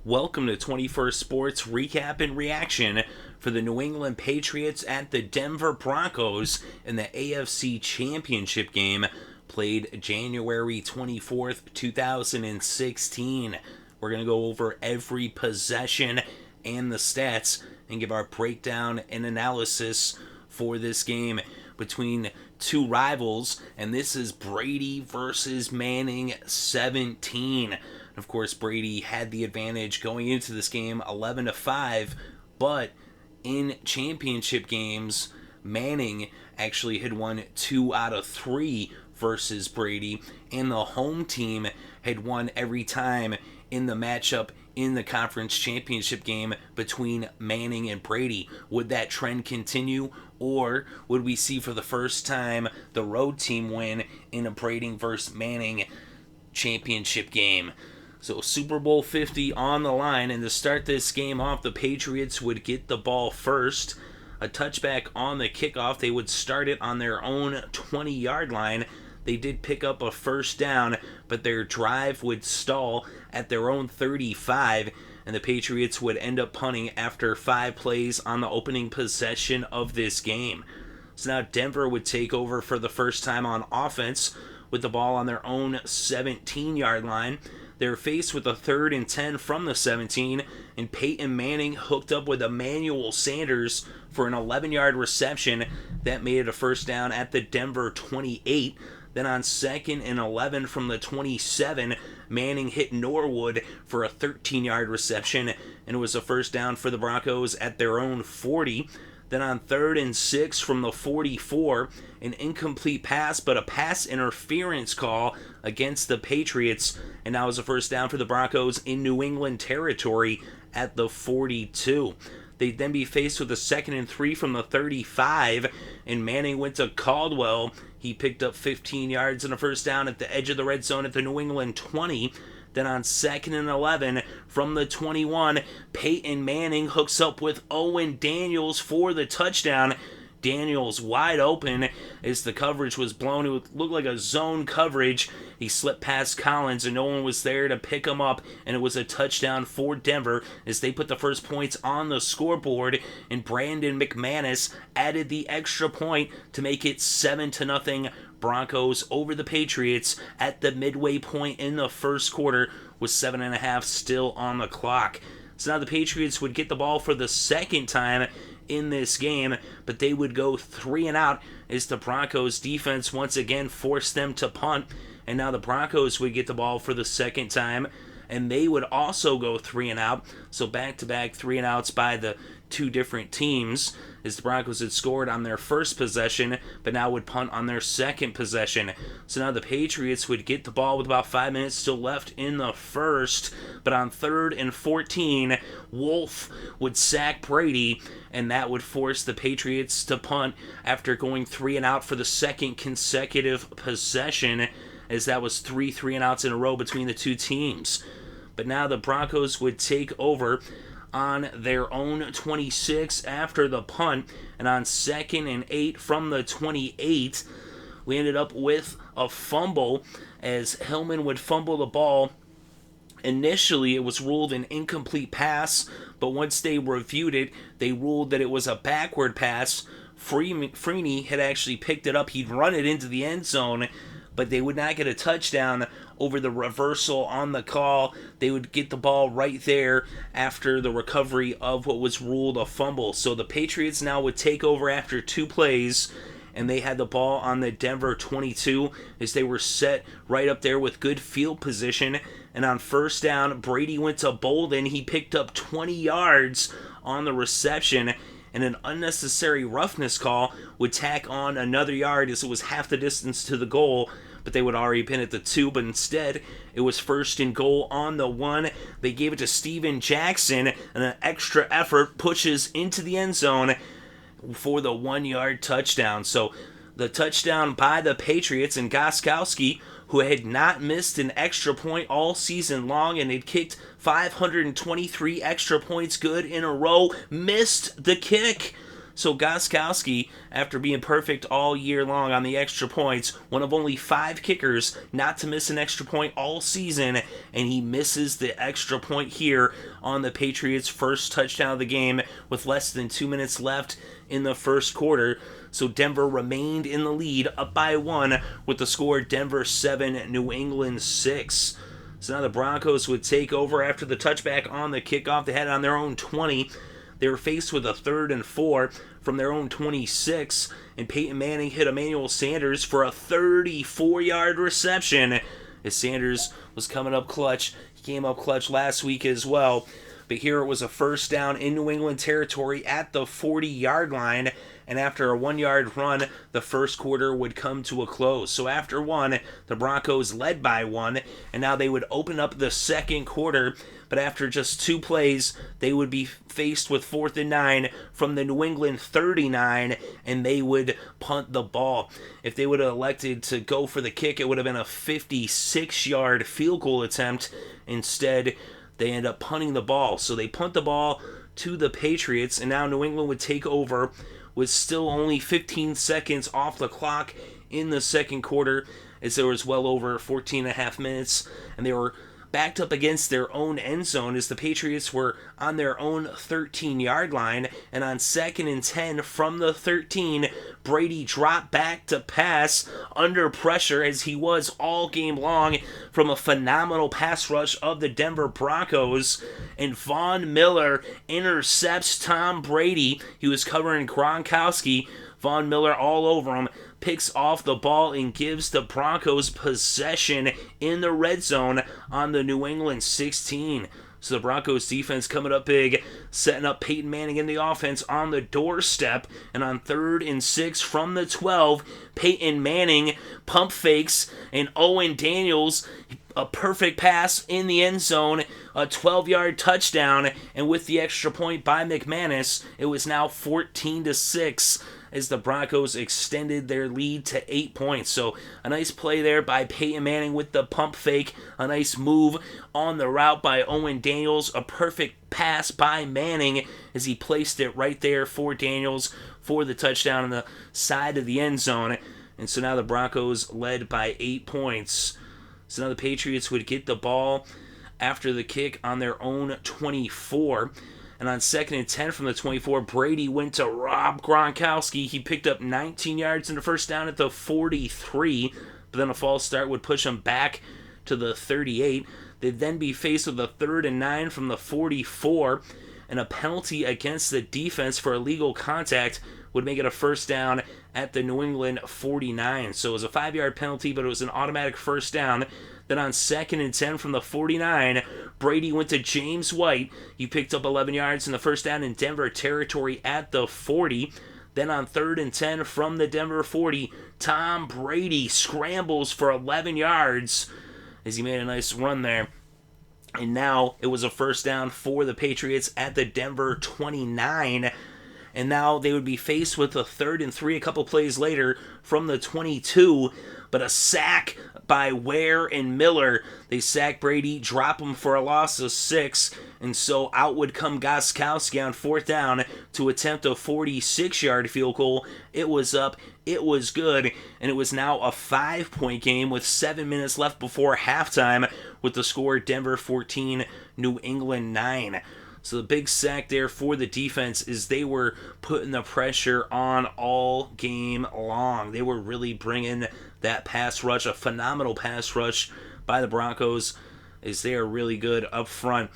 Welcome to 21st Sports Recap and Reaction for the New England Patriots at the Denver Broncos in the AFC Championship game played January 24th, 2016. We're going to go over every possession and the stats and give our breakdown and analysis for this game between two rivals, and this is Brady versus Manning 17. Of course, Brady had the advantage going into this game 11-5, but in championship games, Manning actually had won 2 out of 3 versus Brady, and the home team had won every time in the matchup in the conference championship game between Manning and Brady. Would that trend continue, or would we see for the first time the road team win in a Brady versus Manning championship game? So Super Bowl 50 on the line, and to start this game off, the Patriots would get the ball first. A touchback on the kickoff. They would start it on their own 20-yard line. They did pick up a first down, but their drive would stall at their own 35, and the Patriots would end up punting after 5 plays on the opening possession of this game. So now Denver would take over for the first time on offense with the ball on their own 17-yard line. They're faced with a 3rd and 10 from the 17, and Peyton Manning hooked up with Emmanuel Sanders for an 11-yard reception that made it a first down at the Denver 28. Then on 2nd and 11 from the 27, Manning hit Norwood for a 13-yard reception, and it was a first down for the Broncos at their own 40. Then on 3rd and 6 from the 44, an incomplete pass, but a pass interference call against the Patriots, and that was a first down for the Broncos in New England territory at the 42. They'd then be faced with a 2nd and 3 from the 35, and Manning went to Caldwell. He picked up 15 yards and a first down at the edge of the red zone at the New England 20. Then on 2nd and 11 from the 21, Peyton Manning hooks up with Owen Daniels for the touchdown. Daniels wide open as the coverage was blown. It looked like a zone coverage. He slipped past Collins and no one was there to pick him up, and it was a touchdown for Denver as they put the first points on the scoreboard, and Brandon McManus added the extra point to make it 7-0 Broncos over the Patriots at the midway point in the first quarter with 7.5 still on the clock. So now the Patriots would get the ball for the second time in this game, but they would go 3 and out as the Broncos defense once again forced them to punt, and now the Broncos would get the ball for the second time, and they would also go 3 and out. So back-to-back 3 and outs by the two different teams as the Broncos had scored on their first possession, but now would punt on their second possession. So now the Patriots would get the ball with about 5 minutes still left in the first, but on 3rd and 14, Wolfe would sack Brady, and that would force the Patriots to punt after going 3 and out for the second consecutive possession, as that was 3 and outs in a row between the two teams. But now the Broncos would take over on their own 26 after the punt, and on 2nd and 8 from the 28, we ended up with a fumble as Hillman would fumble the ball. Initially, it was ruled an incomplete pass, but once they reviewed it, they ruled that it was a backward pass. Freeney had actually picked it up. He'd run it into the end zone, but they would not get a touchdown over the reversal on the call. They would get the ball right there after the recovery of what was ruled a fumble. So the Patriots now would take over after 2 plays, and they had the ball on the Denver 22 as they were set right up there with good field position. And on first down, Brady went to Bolden. He picked up 20 yards on the reception, and an unnecessary roughness call would tack on another yard as it was half the distance to the goal, but they would already pin at the 2, but instead it was 1st and goal on the 1. They gave it to Steven Jackson, and an extra effort pushes into the end zone for the 1-yard touchdown. So the touchdown by the Patriots, and Gronkowski, who had not missed an extra point all season long and had kicked 523 extra points good in a row, missed the kick. So Gronkowski, after being perfect all year long on the extra points, one of only 5 kickers not to miss an extra point all season, and he misses the extra point here on the Patriots' first touchdown of the game with less than 2 minutes left in the first quarter. So Denver remained in the lead, up by 1, with the score Denver 7, New England 6. So now the Broncos would take over after the touchback on the kickoff. They had it on their own 20. They were faced with a 3rd and 4 from their own 26, and Peyton Manning hit Emmanuel Sanders for a 34-yard reception as Sanders was coming up clutch. He came up clutch last week as well. But here it was a first down in New England territory at the 40-yard line, and after a 1-yard run, the first quarter would come to a close. So after 1, the Broncos led by 1, and now they would open up the second quarter, but after just 2 plays, they would be faced with 4th and 9 from the New England 39, and they would punt the ball. If they would have elected to go for the kick, it would have been a 56-yard field goal attempt. Instead, they end up punting the ball. So they punt the ball to the Patriots, and now New England would take over with still only 15 seconds off the clock in the second quarter, as there was well over 14 and a half minutes, and they were backed up against their own end zone as the Patriots were on their own 13-yard line, and on 2nd and 10 from the 13, Brady dropped back to pass under pressure as he was all game long from a phenomenal pass rush of the Denver Broncos, and Von Miller intercepts Tom Brady. He was covering Gronkowski. Von Miller all over him, picks off the ball and gives the Broncos possession in the red zone on the New England 16. So the Broncos defense coming up big, setting up Peyton Manning in the offense on the doorstep, and on 3rd and 6 from the 12, Peyton Manning pump fakes, and Owen Daniels, a perfect pass in the end zone, a 12-yard touchdown, and with the extra point by McManus, it was now 14-6. As the Broncos extended their lead to 8 points. So a nice play there by Peyton Manning with the pump fake. A nice move on the route by Owen Daniels. A perfect pass by Manning as he placed it right there for Daniels for the touchdown on the side of the end zone. And so now the Broncos led by 8 points. So now the Patriots would get the ball after the kick on their own 24. And on 2nd and 10 from the 24, Brady went to Rob Gronkowski. He picked up 19 yards in the first down at the 43, but then a false start would push him back to the 38. They'd then be faced with a 3rd and 9 from the 44, and a penalty against the defense for illegal contact would make it a first down at the New England 49. So it was a 5-yard penalty, but it was an automatic first down. Then on 2nd and 10 from the 49, Brady went to James White. He picked up 11 yards in the first down in Denver territory at the 40. Then on 3rd and 10 from the Denver 40, Tom Brady scrambles for 11 yards as he made a nice run there. And now it was a first down for the Patriots at the Denver 29. And now they would be faced with a 3rd and 3 a couple plays later from the 22. But a sack by Ware and Miller. They sack Brady, drop him for a loss of 6, and so out would come Gronkowski on 4th down to attempt a 46-yard field goal. It was up, it was good, and it was now a 5-point game with 7 minutes left before halftime with the score Denver 14, New England 9. So the big sack there for the defense is they were putting the pressure on all game long. They were really bringing that pass rush, a phenomenal pass rush by the Broncos, as they are really good up front.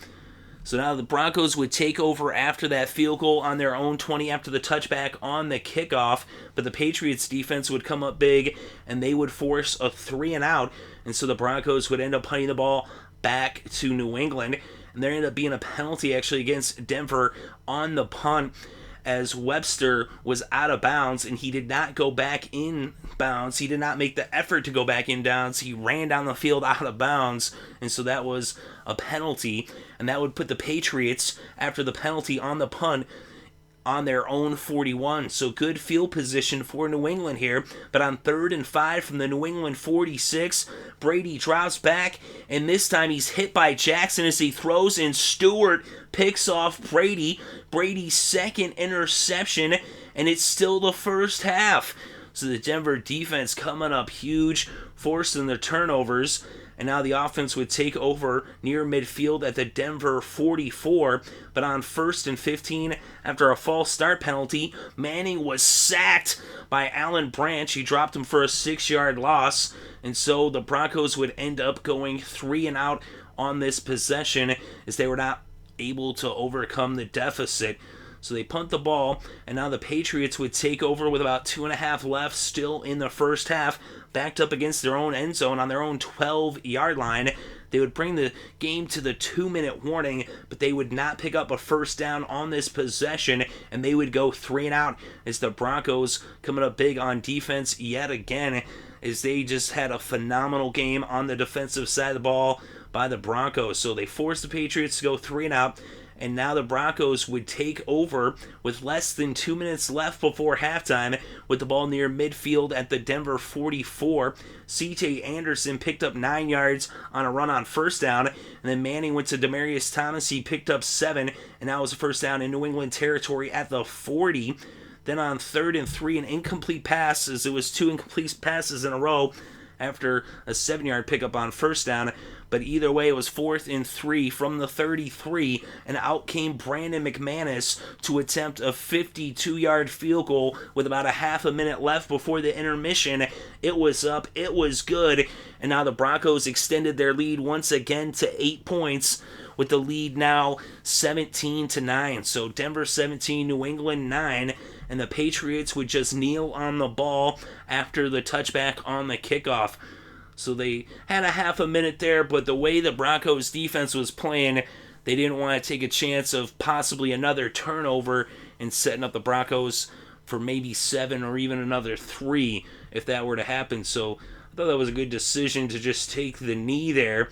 So now the Broncos would take over after that field goal on their own 20 after the touchback on the kickoff, but the Patriots defense would come up big and they would force a 3-and-out, and so the Broncos would end up punting the ball back to New England, and there ended up being a penalty actually against Denver on the punt, as Webster was out of bounds and he did not go back in bounds. He did not make the effort to go back in bounds. He ran down the field out of bounds, and so that was a penalty, and that would put the Patriots, after the penalty on the punt, on their own 41. So good field position for New England here. But on 3rd and 5 from the New England 46, Brady drops back, and this time he's hit by Jackson as he throws, and Stewart picks off Brady. Brady's second interception, and it's still the first half. So the Denver defense coming up huge, forcing the turnovers. And now the offense would take over near midfield at the Denver 44. But on 1st and 15, after a false start penalty, Manning was sacked by Alan Branch. He dropped him for a 6-yard loss. And so the Broncos would end up going 3 and out on this possession as they were not able to overcome the deficit. So they punt the ball, and now the Patriots would take over with about 2.5 left still in the first half, backed up against their own end zone on their own 12-yard line. They would bring the game to the 2-minute warning, but they would not pick up a first down on this possession, and they would go 3 and out as the Broncos coming up big on defense yet again, as they just had a phenomenal game on the defensive side of the ball by the Broncos. So they forced the Patriots to go 3 and out. And now the Broncos would take over with less than 2 minutes left before halftime with the ball near midfield at the Denver 44. C.J. Anderson picked up 9 yards on a run on first down, and then Manning went to Demaryius Thomas. He picked up 7, and that was a first down in New England territory at the 40. Then on 3rd and 3, an incomplete pass, as it was 2 incomplete passes in a row after a 7-yard pickup on first down. But either way, it was 4th and 3 from the 33, and out came Brandon McManus to attempt a 52-yard field goal with about a half a minute left before the intermission. It was up, it was good, and now the Broncos extended their lead once again to 8 points, with the lead now 17-9. So Denver 17, New England 9, and the Patriots would just kneel on the ball after the touchback on the kickoff. So they had a half a minute there, but the way the Broncos defense was playing, they didn't want to take a chance of possibly another turnover and setting up the Broncos for maybe 7 or even another 3 if that were to happen. So I thought that was a good decision to just take the knee there.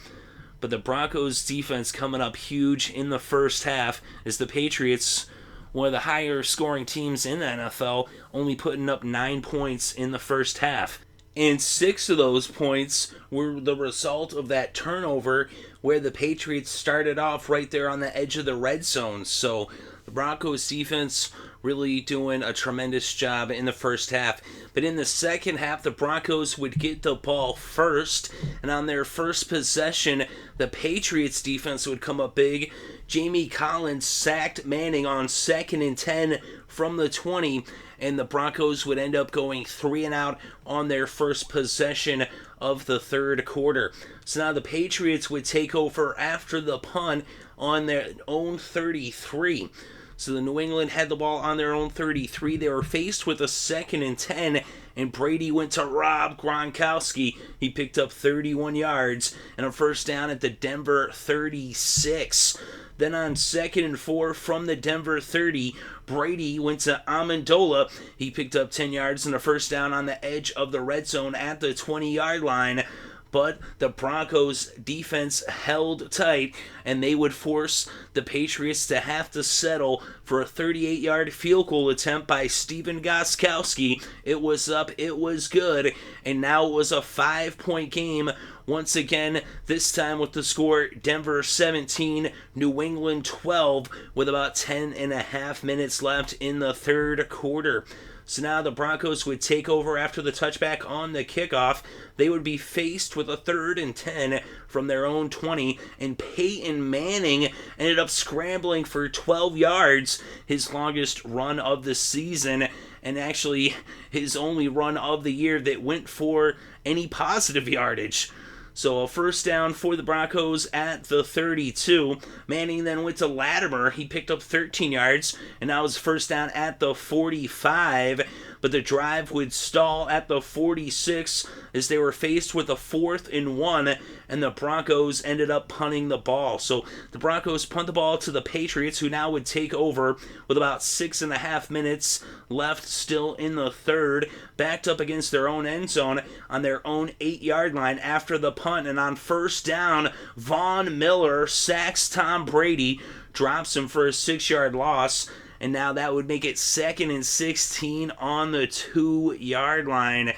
But the Broncos defense coming up huge in the first half as the Patriots, one of the higher scoring teams in the NFL, only putting up 9 points in the first half. And 6 of those points were the result of that turnover where the Patriots started off right there on the edge of the red zone. So the Broncos defense really doing a tremendous job in the first half. But in the second half, the Broncos would get the ball first. And on their first possession, the Patriots defense would come up big. Jamie Collins sacked Manning on 2nd and 10 from the 20. And the Broncos would end up going 3 and out on their first possession of the third quarter. So now the Patriots would take over after the punt on their own 33. So the New England had the ball on their own 33. They were faced with a 2nd and 10, and Brady went to Rob Gronkowski. He picked up 31 yards and a first down at the Denver 36. Then on 2nd and 4 from the Denver 30, Brady went to Amendola. He picked up 10 yards and a first down on the edge of the red zone at the 20-yard line. But the Broncos defense held tight, and they would force the Patriots to have to settle for a 38-yard field goal attempt by Stephen Gostkowski. It was up, it was good, and now it was a 5-point game. Once again, this time with the score Denver 17, New England 12, with about 10.5 minutes left in the third quarter. So now the Broncos would take over after the touchback on the kickoff. They would be faced with a 3rd and 10 from their own 20, and Peyton Manning ended up scrambling for 12 yards, his longest run of the season, and actually his only run of the year that went for any positive yardage. So a first down for the Broncos at the 32. Manning then went to Latimer. He picked up 13 yards, and that was first down at the 45. But the drive would stall at the 46 as they were faced with a 4th and 1, and the Broncos ended up punting the ball. So the Broncos punt the ball to the Patriots, who now would take over with about 6.5 minutes left still in the third, backed up against their own end zone on their own 8-yard line after the punt. And on first down, Von Miller sacks Tom Brady, drops him for a 6-yard loss. and now that would make it 2nd and 16 on the 2-yard line,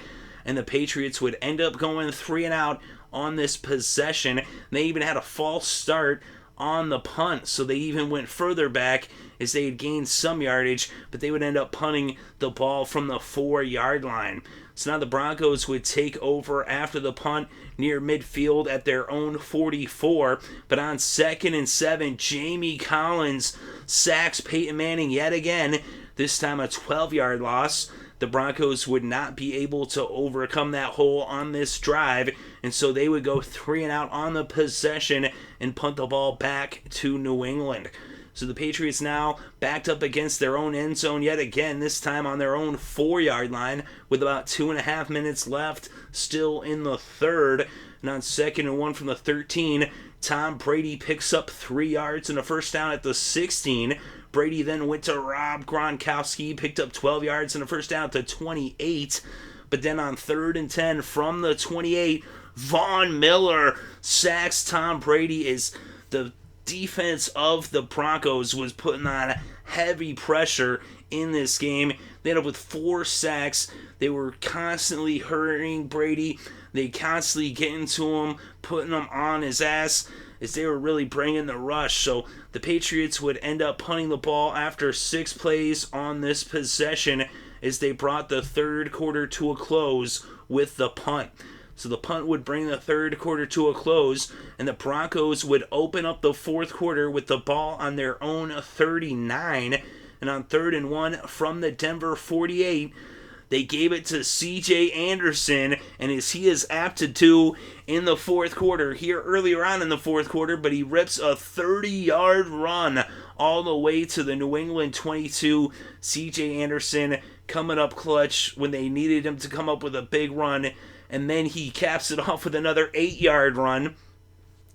and the Patriots would end up going 3 and out on this possession. They even had a false start on the punt, so they even went further back as they had gained some yardage, but they would end up punting the ball from the 4-yard line. So now the Broncos would take over after the punt near midfield at their own 44, but on 2nd and 7, Jamie Collins sacks Peyton Manning yet again, this time a 12-yard loss. The Broncos would not be able to overcome that hole on this drive, and so they would go 3 and out on the possession and punt the ball back to New England. So the Patriots now backed up against their own end zone yet again, this time on their own 4-yard line with about 2.5 minutes left, still in the third. And on 2nd and 1 from the 13, Tom Brady picks up 3 yards and a first down at the 16. Brady then went to Rob Gronkowski, picked up 12 yards and a first down at the 28. But then on 3rd and 10 from the 28, Von Miller sacks Tom Brady as the defense of the Broncos was putting on heavy pressure in this game. They ended up with 4 sacks. They were constantly hurting Brady. They constantly getting to him, putting him on his ass as they were really bringing the rush. So the Patriots would end up punting the ball after 6 plays on this possession as they brought the third quarter to a close with the punt. So the punt would bring the third quarter to a close, and the Broncos would open up the fourth quarter with the ball on their own 39. And on 3rd and 1 from the Denver 48, they gave it to C.J. Anderson, and as he is apt to do in the fourth quarter, here earlier on in the fourth quarter, but he rips a 30-yard run all the way to the New England 22. C.J. Anderson coming up clutch when they needed him to come up with a big run. And then he caps it off with another 8-yard run.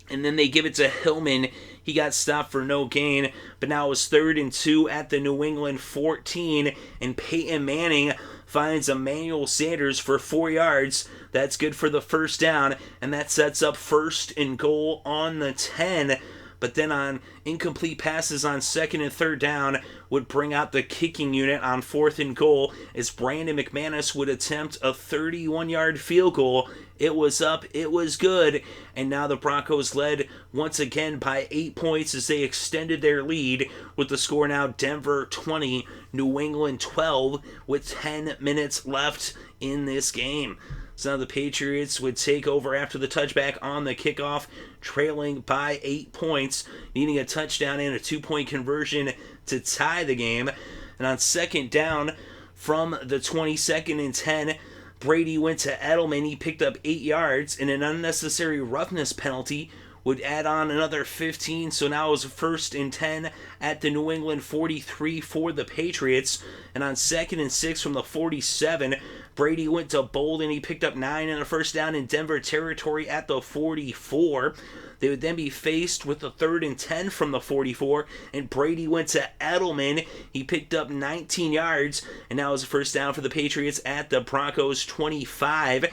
And then they give it to Hillman. He got stopped for no gain. But now it was 3rd and 2 at the New England 14. And Peyton Manning finds Emmanuel Sanders for 4 yards. That's good for the first down. And that sets up 1st and goal on the 10. But then on incomplete passes on 2nd and 3rd down would bring out the kicking unit on 4th and goal as Brandon McManus would attempt a 31-yard field goal. It was up, it was good, and now the Broncos led once again by 8 points as they extended their lead with the score now Denver 20, New England 12 with 10 minutes left in this game. So now the Patriots would take over after the touchback on the kickoff, trailing by 8 points, needing a touchdown and a 2-point conversion to tie the game. And on 2nd down from the 22nd and 10, Brady went to Edelman. He picked up 8 yards, and an unnecessary roughness penalty would add on another 15. So now it was 1st and 10 at the New England 43 for the Patriots. And on 2nd and 6 from the 47, Brady went to Bolden. He picked up 9 and a first down in Denver territory at the 44. They would then be faced with the 3rd and 10 from the 44, and Brady went to Edelman. He picked up 19 yards, and now is a first down for the Patriots at the Broncos 25.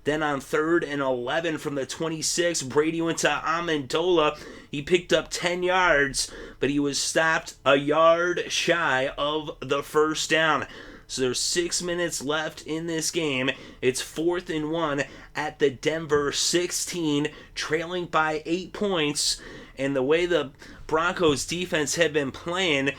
Then on 3rd and 11 from the 26, Brady went to Amendola. He picked up 10 yards, but he was stopped a yard shy of the first down. So there's 6 minutes left in this game. It's 4th and 1 at the Denver 16, trailing by 8 points. And the way the Broncos defense had been playing,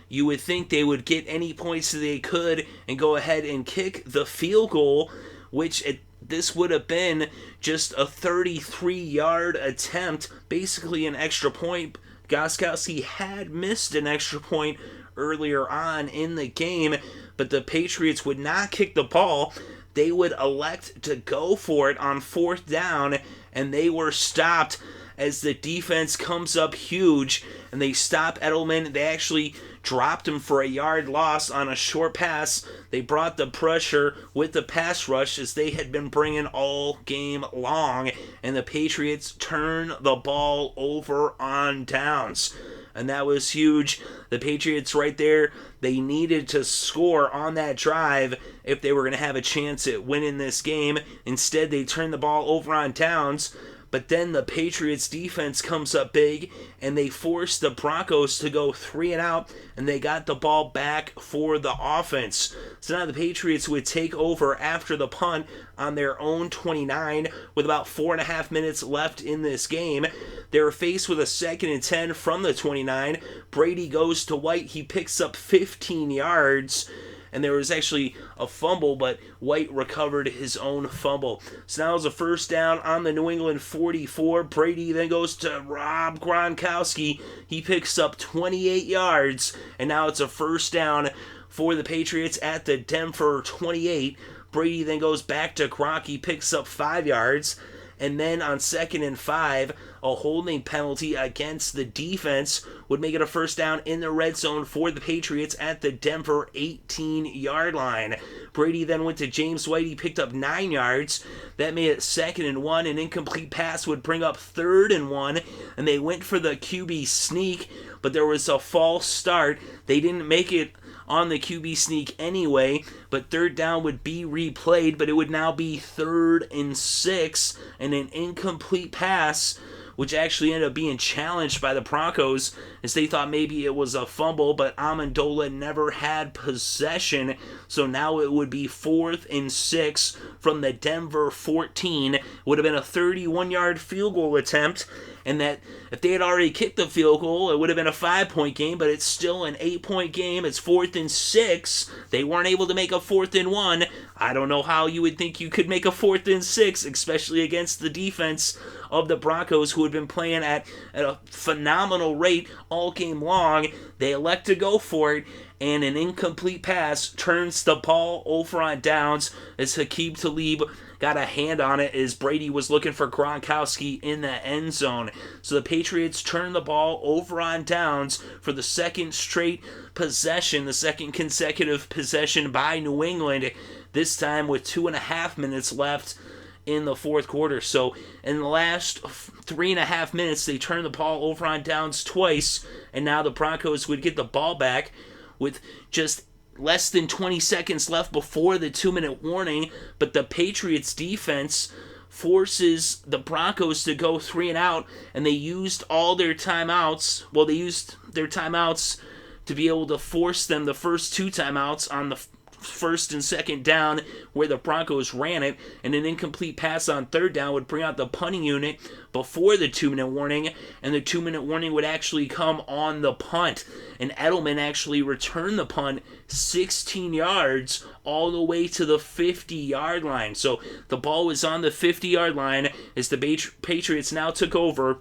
you would think they would get any points that they could and go ahead and kick the field goal, which this would have been just a 33-yard attempt, basically an extra point. Gronkowski had missed an extra point earlier on in the game, but the Patriots would not kick the ball. They would elect to go for it on 4th down, and they were stopped as the defense comes up huge, and they stop Edelman. They actually dropped him for a yard loss on a short pass. They brought the pressure with the pass rush as they had been bringing all game long, and the Patriots turn the ball over on downs. And that was huge. The Patriots right there, they needed to score on that drive if they were going to have a chance at winning this game. Instead, they turned the ball over on downs. But then the Patriots defense comes up big, and they force the Broncos to go 3 and out, and they got the ball back for the offense. So now the Patriots would take over after the punt on their own 29 with about 4.5 minutes left in this game. They were faced with a 2nd and 10 from the 29. Brady goes to White. He picks up 15 yards. And there was actually a fumble, but White recovered his own fumble. So now it's a first down on the New England 44. Brady then goes to Rob Gronkowski. He picks up 28 yards, and now it's a first down for the Patriots at the Denver 28. Brady then goes back to Gronk. He picks up 5 yards. And then on 2nd and 5, a holding penalty against the defense would make it a first down in the red zone for the Patriots at the Denver 18-yard line. Brady then went to James White. He picked up 9 yards. That made it 2nd and 1. An incomplete pass would bring up 3rd and 1. And they went for the QB sneak, but there was a false start. They didn't make it on the QB sneak anyway, but 3rd down would be replayed, but it would now be 3rd and 6, and an incomplete pass, which actually ended up being challenged by the Broncos, as they thought maybe it was a fumble, but Amendola never had possession, so now it would be 4th and 6 from the Denver 14. It would have been a 31-yard field goal attempt, and that if they had already kicked the field goal, it would have been a 5-point game, but it's still an 8-point game. It's 4th and 6. They weren't able to make a 4th and 1. I don't know how you would think you could make a 4th and 6, especially against the defense of the Broncos, who had been playing at a phenomenal rate all game long. They elect to go for it, and an incomplete pass turns the ball over on downs as Aqib Talib got a hand on it as Brady was looking for Gronkowski in the end zone. So the Patriots turn the ball over on downs for the second straight possession, the second consecutive possession by New England, this time with 2.5 minutes left in the fourth quarter. So in the last 3.5 minutes, they turned the ball over on downs twice, and now the Broncos would get the ball back with just less than 20 seconds left before the 2-minute warning, but the Patriots defense forces the Broncos to go 3 and out, and they used all their timeouts. Well, they used their timeouts to be able to force them the first 2 timeouts on the first and second down where the Broncos ran it, and an incomplete pass on 3rd down would bring out the punting unit before the 2-minute warning, and the 2-minute warning would actually come on the punt, and Edelman actually returned the punt 16 yards all the way to the 50-yard line. So the ball was on the 50-yard line as the Patriots now took over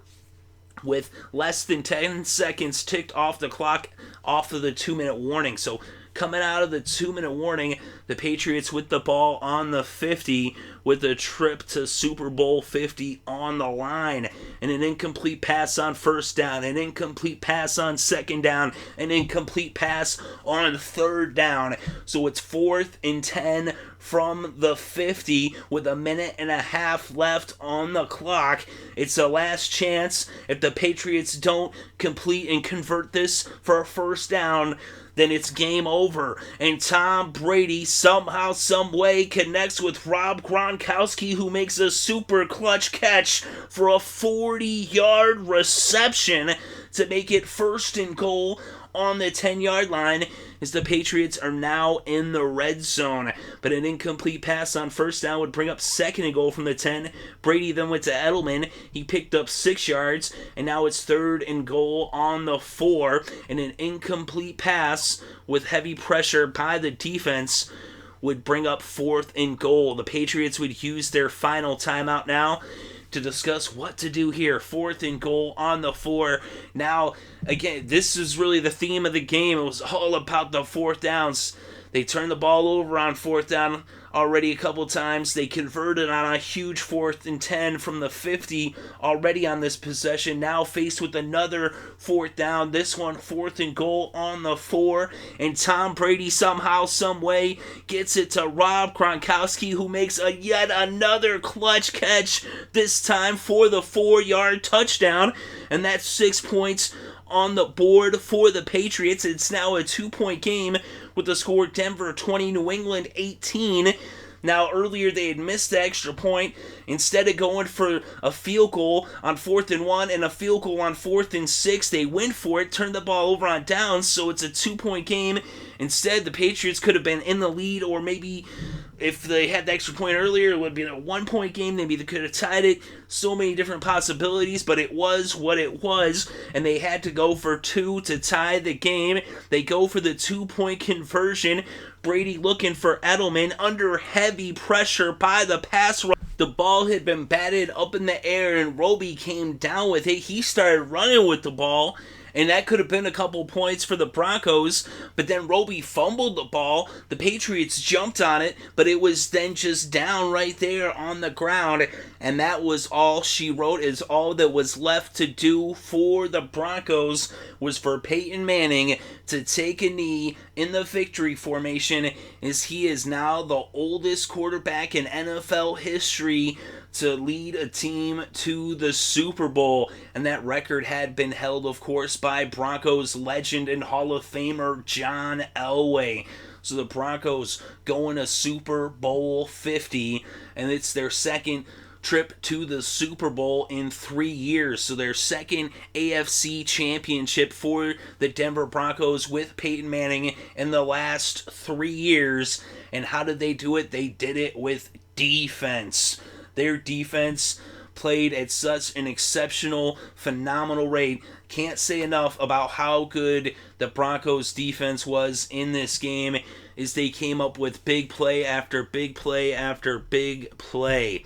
with less than 10 seconds ticked off the clock off of the 2-minute warning. So coming out of the 2-minute warning, the Patriots with the ball on the 50 with a trip to Super Bowl 50 on the line. And an incomplete pass on 1st down, an incomplete pass on 2nd down, an incomplete pass on 3rd down. So it's 4th and 10 from the 50 with 1.5 minutes left on the clock. It's a last chance. If the Patriots don't complete and convert this for a 1st down, then it's game over. And Tom Brady somehow, some way connects with Rob Gronkowski, who makes a super clutch catch for a 40-yard reception to make it 1st and goal on the 10-yard line, as the Patriots are now in the red zone. But an incomplete pass on 1st down would bring up 2nd and goal from the 10. Brady then went to Edelman. He picked up 6 yards, and now it's 3rd and goal on the 4. And an incomplete pass with heavy pressure by the defense would bring up 4th and goal. The Patriots would use their final timeout now to discuss what to do here. 4th and goal on the 4. Now, again, this is really the theme of the game. It was all about the 4th downs. They turned the ball over on 4th down already a couple times. They converted on a huge 4th and 10 from the 50 already on this possession. Now faced with another 4th down. This one 4th and goal on the 4. And Tom Brady somehow, some way gets it to Rob Gronkowski, who makes yet another clutch catch, this time for the 4-yard touchdown. And that's 6 points on the board for the Patriots. It's now a 2-point game with the score Denver 20, New England 18. Now, earlier they had missed the extra point. Instead of going for a field goal on 4th and 1 and a field goal on 4th and 6, they went for it, turned the ball over on downs, so it's a 2-point game. Instead, the Patriots could have been in the lead, or maybe if they had the extra point earlier, it would have been a 1-point game. Maybe they could have tied it. So many different possibilities, but it was what it was, and they had to go for 2 to tie the game. They go for the 2-point conversion. Brady looking for Edelman under heavy pressure by the pass rush. The ball had been batted up in the air, and Roby came down with it. He started running with the ball, and that could have been a couple points for the Broncos, but then Roby fumbled the ball. The Patriots jumped on it, but it was then just down right there on the ground, and that was all she wrote. Is all that was left to do for the Broncos was for Peyton Manning to take a knee in the victory formation, as he is now the oldest quarterback in NFL history to lead a team to the Super Bowl. And that record had been held, of course, by Broncos legend and Hall of Famer John Elway. So the Broncos going to Super Bowl 50, and it's their second trip to the Super Bowl in 3 years. So their second AFC Championship for the Denver Broncos with Peyton Manning in the last 3 years. And how did they do it? They did it with defense. Their defense played at such an exceptional, phenomenal rate. Can't say enough about how good the Broncos defense was in this game, as they came up with big play after big play after big play.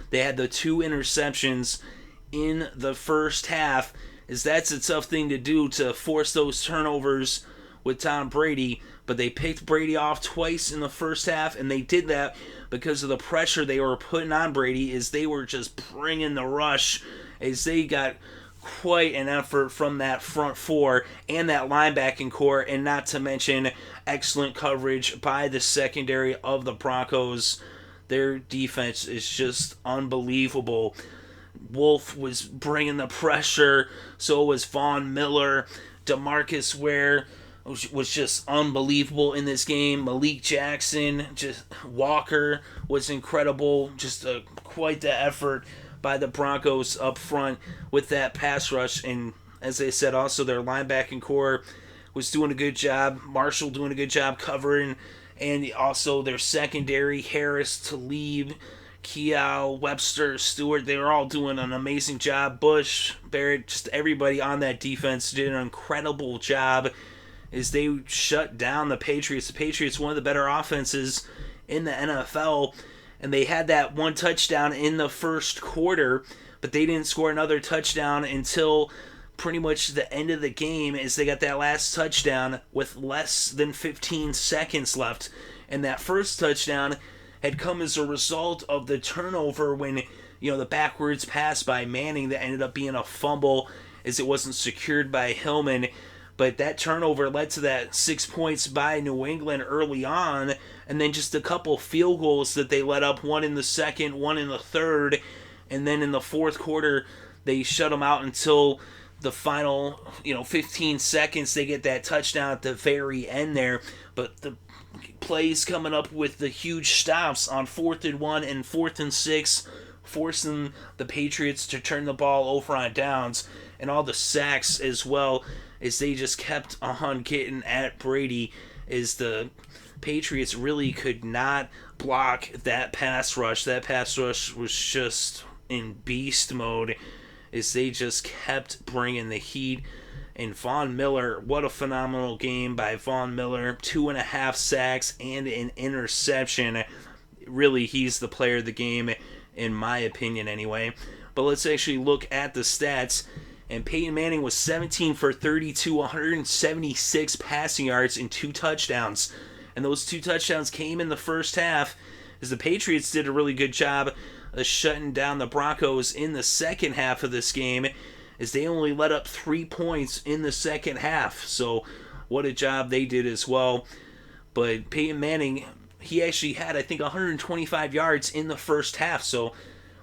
They had the 2 interceptions in the first half, as that's a tough thing to do, to force those turnovers with Tom Brady, but they picked Brady off twice in the first half, and they did that because of the pressure they were putting on Brady, as they were just bringing the rush, as they got quite an effort from that front four and that linebacking core, and not to mention excellent coverage by the secondary of the Broncos. Their defense is just unbelievable. Wolfe was bringing the pressure, so was Von Miller. DeMarcus Ware was just unbelievable in this game. Malik Jackson, just Walker was incredible. Just quite the effort by the Broncos up front with that pass rush. And as I said, also their linebacking core was doing a good job. Marshall doing a good job covering. And also their secondary, Harris, Talib, Keough, Webster, Stewart, they were all doing an amazing job. Bush, Barrett, just everybody on that defense did an incredible job as they shut down the Patriots. The Patriots, one of the better offenses in the NFL, and they had that 1 touchdown in the first quarter, but they didn't score another touchdown until pretty much the end of the game, as they got that last touchdown with less than 15 seconds left. And that first touchdown had come as a result of the turnover when, the backwards pass by Manning that ended up being a fumble, as it wasn't secured by Hillman. But that turnover led to that 6 points by New England early on, and then just a couple field goals that they let up, one in the second, one in the third, and then in the fourth quarter, they shut them out until the final, 15 seconds. They get that touchdown at the very end there, but the plays coming up with the huge stops on 4th and 1 and 4th and 6, forcing the Patriots to turn the ball over on downs, and all the sacks as well, as they just kept on getting at Brady, as the Patriots really could not block that pass rush. That pass rush was just in beast mode, as they just kept bringing the heat. And Von Miller, what a phenomenal game by Von Miller. 2.5 sacks and an interception. Really, he's the player of the game, in my opinion anyway. But let's actually look at the stats. And Peyton Manning was 17 for 32, 176 passing yards and 2 touchdowns. And those 2 touchdowns came in the first half, as the Patriots did a really good job of shutting down the Broncos in the second half of this game, as they only let up 3 points in the second half. So what a job they did as well. But Peyton Manning, he actually had, I think, 125 yards in the first half. So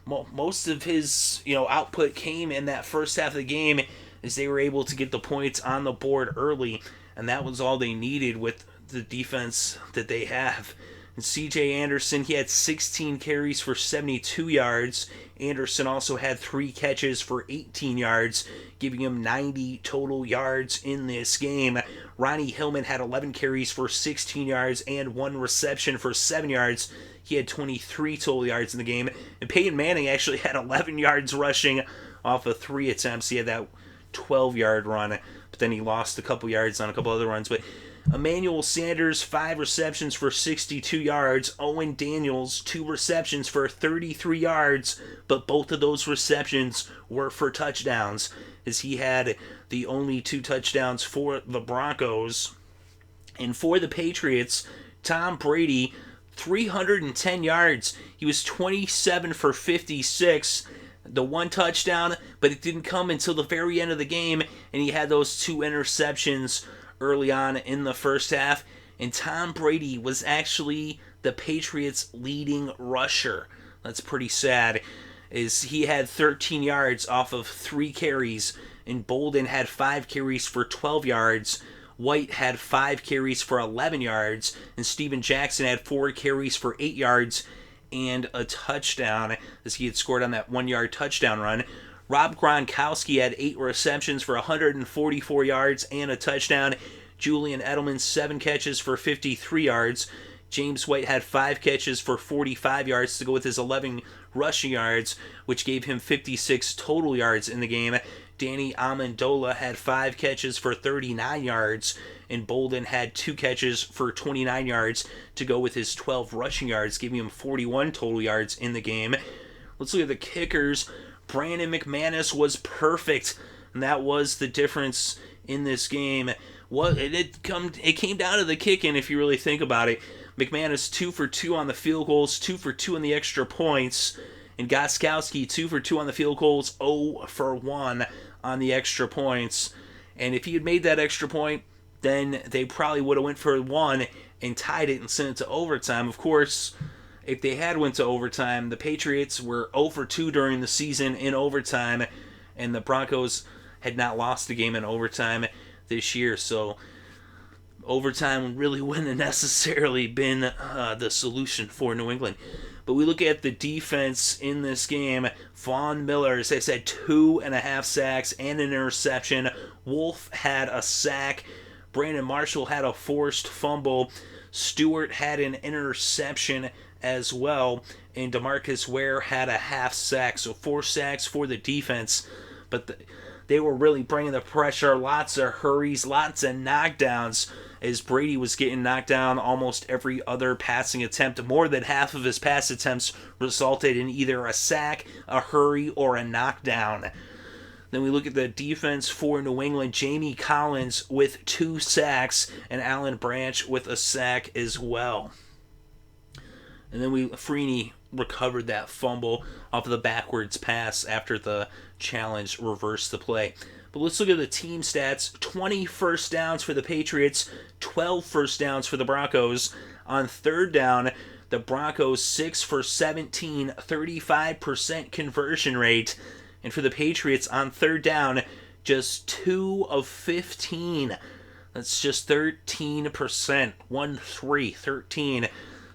most of his output came in that first half of the game, as they were able to get the points on the board early, and that was all they needed with the defense that they have. And C.J. Anderson, he had 16 carries for 72 yards. Anderson also had 3 catches for 18 yards, giving him 90 total yards in this game. Ronnie Hillman had 11 carries for 16 yards and 1 reception for 7 yards. He had 23 total yards in the game. And Peyton Manning actually had 11 yards rushing off of 3 attempts. He had that 12-yard run, but then he lost a couple yards on a couple other runs. But Emmanuel Sanders, 5 receptions for 62 yards. Owen Daniels, 2 receptions for 33 yards, but both of those receptions were for touchdowns, as he had the only 2 touchdowns for the Broncos. And for the Patriots, Tom Brady, 310 yards. He was 27 for 56. The 1 touchdown, but it didn't come until the very end of the game, and he had those 2 interceptions early on in the first half. And Tom Brady was actually the Patriots' leading rusher. That's pretty sad, is he had 13 yards off of 3 carries, and Bolden had 5 carries for 12 yards. White had 5 carries for 11 yards, and Steven Jackson had 4 carries for 8 yards and a touchdown, as he had scored on that 1-yard touchdown run. Rob Gronkowski had 8 receptions for 144 yards and a touchdown. Julian Edelman, 7 catches for 53 yards. James White had 5 catches for 45 yards to go with his 11 rushing yards, which gave him 56 total yards in the game. Danny Amendola had 5 catches for 39 yards, and Bolden had 2 catches for 29 yards to go with his 12 rushing yards, giving him 41 total yards in the game. Let's look at the kickers. Brandon McManus was perfect, and that was the difference in this game. It came down to the kicking, if you really think about it. McManus 2 for 2 on the field goals, 2 for 2 on the extra points, and Gronkowski 2 for 2 on the field goals, 0 for 1 on the extra points. And if he had made that extra point, then they probably would have went for 1 and tied it and sent it to overtime. Of course, if they had went to overtime, the Patriots were 0 for 2 during the season in overtime, and the Broncos had not lost a game in overtime this year. So overtime really wouldn't have necessarily been the solution for New England. But we look at the defense in this game. Von Miller, as I said, 2.5 sacks and an interception. Wolfe had a sack. Brandon Marshall had a forced fumble. Stewart had an interception as well. And DeMarcus Ware had a half sack. So 4 sacks for the defense. But they were really bringing the pressure. Lots of hurries, lots of knockdowns, as Brady was getting knocked down almost every other passing attempt. More than half of his pass attempts resulted in either a sack, a hurry, or a knockdown. Then we look at the defense for New England. Jamie Collins with 2 sacks, and Alan Branch with a sack as well. And then Freeney recovered that fumble off of the backwards pass after the challenge reversed the play. But let's look at the team stats. 20 first downs for the Patriots, 12 first downs for the Broncos. On third down, the Broncos 6 for 17, 35% conversion rate. And for the Patriots on third down, just 2 of 15. That's just 13%. 13.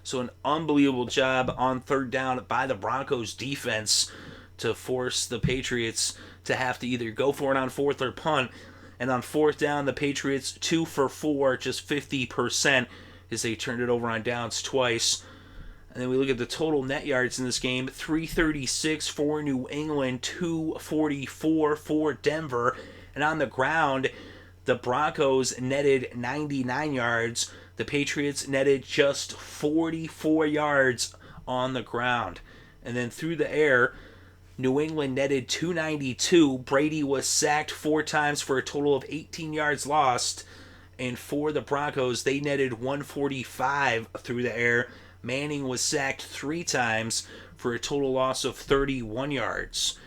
So an unbelievable job on third down by the Broncos defense to force the Patriots to have to either go for it on fourth or punt. And on fourth down, the Patriots 2 for 4, just 50%, as they turned it over on downs twice. And then we look at the total net yards in this game. 336 for New England, 244 for Denver. And on the ground, the Broncos netted 99 yards. The Patriots netted just 44 yards on the ground. And then through the air, New England netted 292. Brady was sacked 4 times for a total of 18 yards lost. And for the Broncos, they netted 145 through the air. Manning was sacked 3 times for a total loss of 31 yards.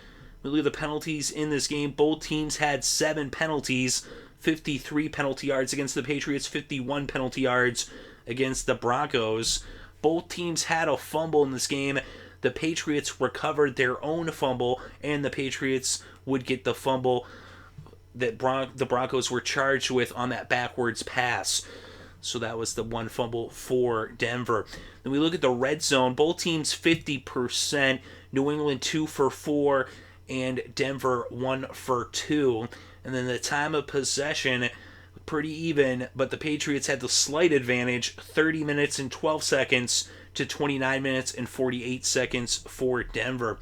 We look at the penalties in this game. Both teams had 7 penalties. 53 penalty yards against the Patriots, 51 penalty yards against the Broncos. Both teams had a fumble in this game. The Patriots recovered their own fumble, and the Patriots would get the fumble that the Broncos were charged with on that backwards pass. So that was the one fumble for Denver. Then we look at the red zone. Both teams 50%. New England 2 for 4 and Denver 1 for 2. And then the time of possession, pretty even, but the Patriots had the slight advantage, 30 minutes and 12 seconds to 29 minutes and 48 seconds for Denver.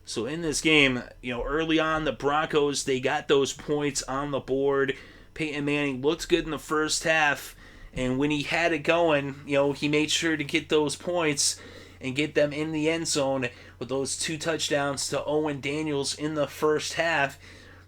So in this game, early on, the Broncos, they got those points on the board. Peyton Manning looked good in the first half, and when he had it going, he made sure to get those points and get them in the end zone with those 2 touchdowns to Owen Daniels in the first half.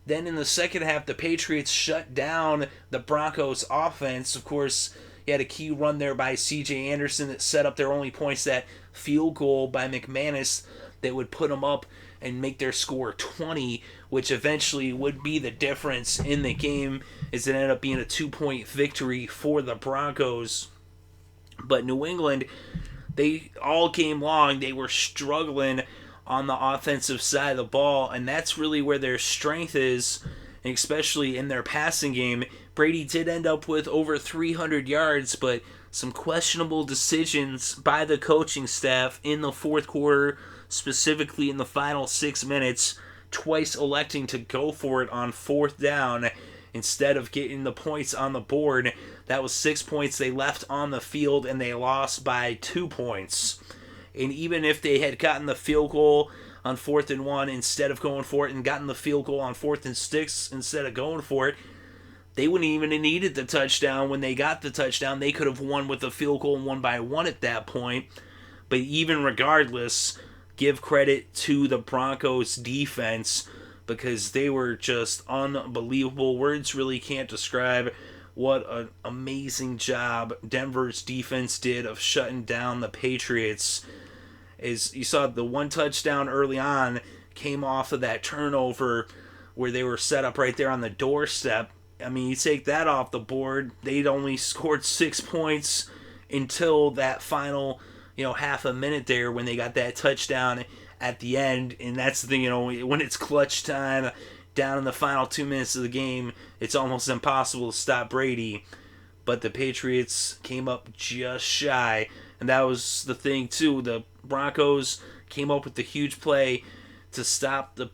Then in the second half, the Patriots shut down the Broncos offense. Of course, you had a key run there by C.J. Anderson that set up their only points, that field goal by McManus that would put them up and make their score 20, which eventually would be the difference in the game, as it ended up being a 2-point victory for the Broncos. But New England, they all game long, they were struggling on the offensive side of the ball, and that's really where their strength is, especially in their passing game. Brady did end up with over 300 yards, but some questionable decisions by the coaching staff in the fourth quarter, specifically in the final 6 minutes, twice electing to go for it on fourth down instead of getting the points on the board. That was 6 points they left on the field, and they lost by 2 points. And even if they had gotten the field goal on 4th and 1 instead of going for it, and gotten the field goal on 4th and 6 instead of going for it, they wouldn't even have needed the touchdown. When they got the touchdown, they could have won with a field goal and 1 by 1 at that point. But even regardless, give credit to the Broncos defense, because they were just unbelievable. Words really can't describe what an amazing job Denver's defense did of shutting down the Patriots. As you saw, the 1 touchdown early on came off of that turnover where they were set up right there on the doorstep. I mean, you take that off the board, they'd only scored 6 points until that final, half a minute there when they got that touchdown at the end. And that's the thing, when it's clutch time, down in the final 2 minutes of the game, it's almost impossible to stop Brady. But the Patriots came up just shy. And that was the thing, too. The Broncos came up with the huge play to stop the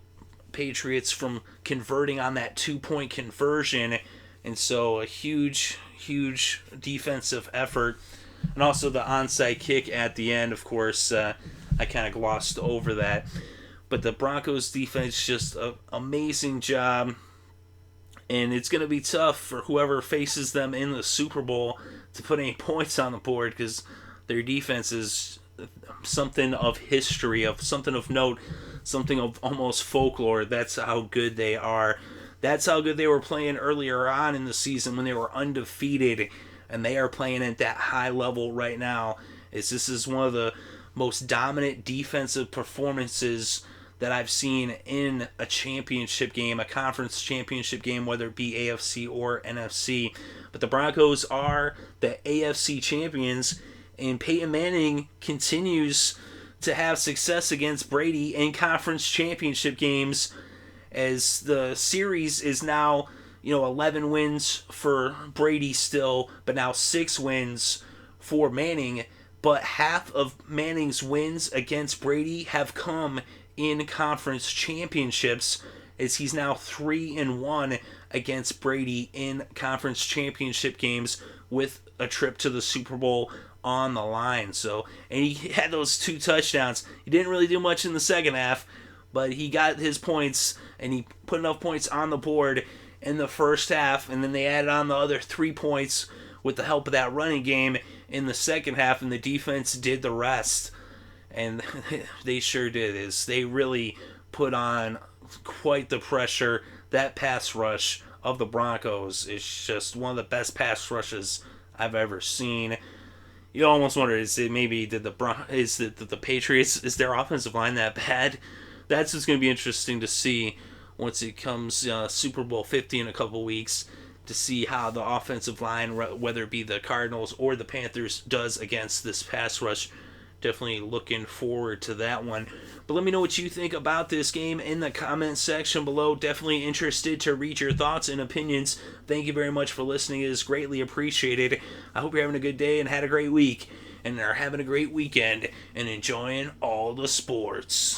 Patriots from converting on that 2-point conversion. And so a huge defensive effort. And also the onside kick at the end, of course, I kind of glossed over that. But the Broncos defense, just an amazing job. And it's going to be tough for whoever faces them in the Super Bowl to put any points on the board, because their defense is something of history, of something of note, something of almost folklore. That's how good they are. That's how good they were playing earlier on in the season when they were undefeated. And they are playing at that high level right now. This is one of the most dominant defensive performances that I've seen in a championship game, a conference championship game, whether it be AFC or NFC. But the Broncos are the AFC Champions, and Peyton Manning continues to have success against Brady in conference championship games, as the series is now 11 wins for Brady still, but now 6 wins for Manning. But half of Manning's wins against Brady have come in conference championships, as he's now 3-1 against Brady in conference championship games with a trip to the Super Bowl on the line. So, and he had those 2 touchdowns. He didn't really do much in the second half, but he got his points, and he put enough points on the board in the first half, and then they added on the other 3 points with the help of that running game in the second half, and the defense did the rest. And they sure did. They really put on quite the pressure. That pass rush of the Broncos is just one of the best pass rushes I've ever seen. You almost wonder, is it the Patriots, is their offensive line that bad? That's what's going to be interesting to see once it comes Super Bowl 50 in a couple weeks, to see how the offensive line, whether it be the Cardinals or the Panthers, does against this pass rush definitely looking forward to that one. But let me know what you think about this game in the comments section below. Definitely interested to read your thoughts and opinions. Thank you very much for listening. It is greatly appreciated. I hope you're having a good day and had a great week, and are having a great weekend and enjoying all the sports.